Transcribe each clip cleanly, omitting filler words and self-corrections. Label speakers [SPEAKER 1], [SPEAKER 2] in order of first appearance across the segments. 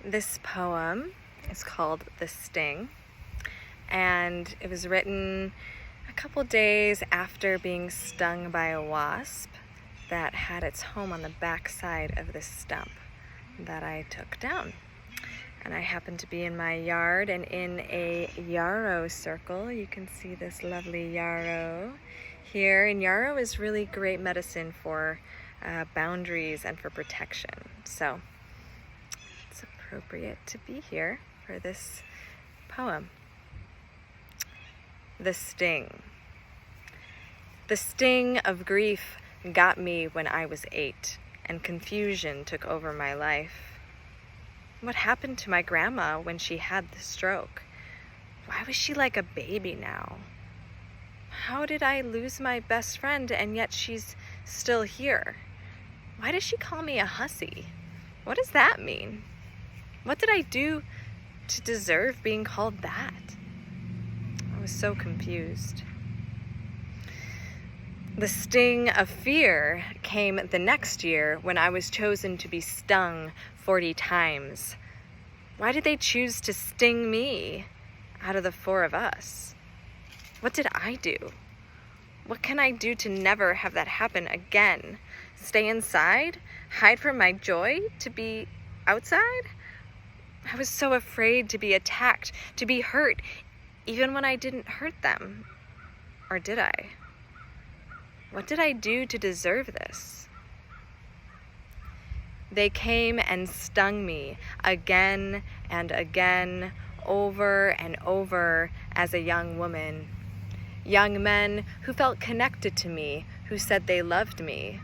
[SPEAKER 1] This poem is called The Sting, and it was written a couple days after being stung by a wasp that had its home on the back side of this stump that I took down. And I happened to be in my yard and in a yarrow circle. You can see this lovely yarrow here. And yarrow is really great medicine for boundaries and for protection. So it's appropriate to be here for this poem. The Sting. The sting of grief got me when I was 8, and confusion took over my life. What happened to my grandma when she had the stroke? Why was she like a baby now? How did I lose my best friend and yet she's still here? Why does she call me a hussy? What does that mean? What did I do to deserve being called that? I was so confused. The sting of fear came the next year when I was chosen to be stung 40 times. Why did they choose to sting me out of the 4 of us? What did I do? What can I do to never have that happen again? Stay inside? Hide from my joy? To be outside? I was so afraid to be attacked, to be hurt, even when I didn't hurt them. Or did I? What did I do to deserve this? They came and stung me again and again, over and over as a young woman. Young men who felt connected to me, who said they loved me,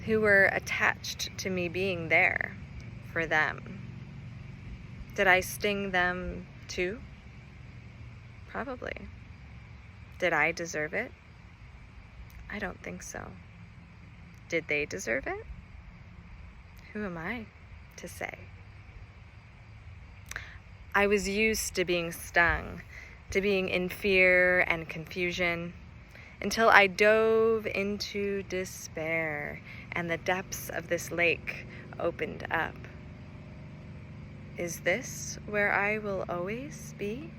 [SPEAKER 1] who were attached to me being there for them. Did I sting them too? Probably. Did I deserve it? I don't think so. Did they deserve it? Who am I to say? I was used to being stung, to being in fear and confusion, until I dove into despair and the depths of this lake opened up. Is this where I will always be?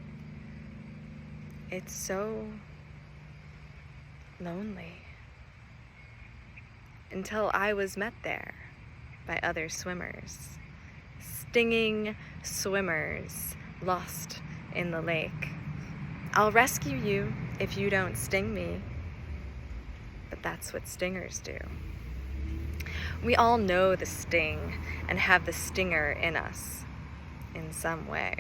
[SPEAKER 1] It's so lonely. Until I was met there by other swimmers, stinging swimmers lost in the lake. I'll rescue you if you don't sting me, but that's what stingers do. We all know the sting and have the stinger in us in some way.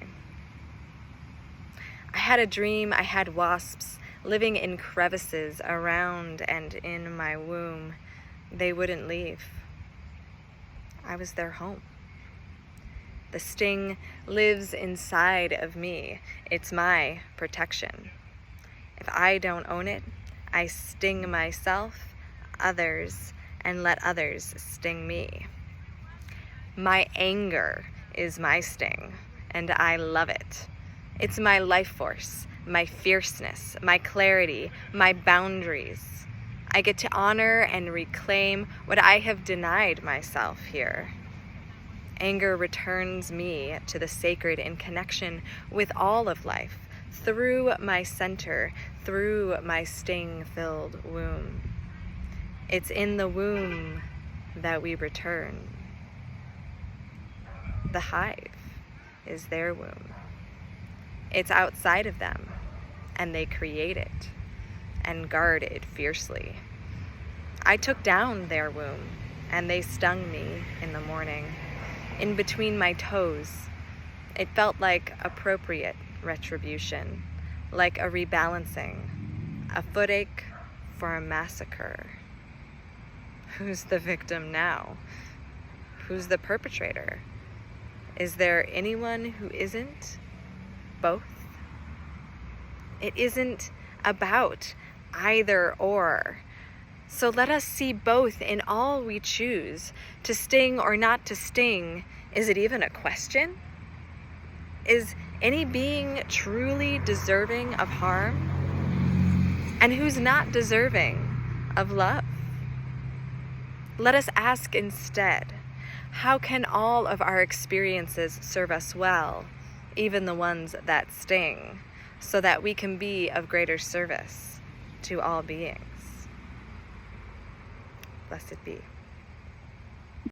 [SPEAKER 1] I had a dream I had wasps living in crevices around and in my womb. They wouldn't leave. I was their home. The sting lives inside of me. It's my protection. If I don't own it, I sting myself, others, and let others sting me. My anger is my sting, and I love it. It's my life force, my fierceness, my clarity, my boundaries. I get to honor and reclaim what I have denied myself here. Anger returns me to the sacred in connection with all of life, through my center, through my sting-filled womb. It's in the womb that we return. The hive is their womb. It's outside of them, and they create it and guard it fiercely. I took down their womb, and they stung me in the morning, in between my toes. It felt like appropriate retribution, like a rebalancing, a footache for a massacre. Who's the victim now? Who's the perpetrator? Is there anyone who isn't? Both? It isn't about either or. So let us see both in all we choose. To sting or not to sting, is it even a question? Is any being truly deserving of harm? And who's not deserving of love? Let us ask instead, How can all of our experiences serve us well, even the ones that sting, so that we can be of greater service to all beings? Blessed be.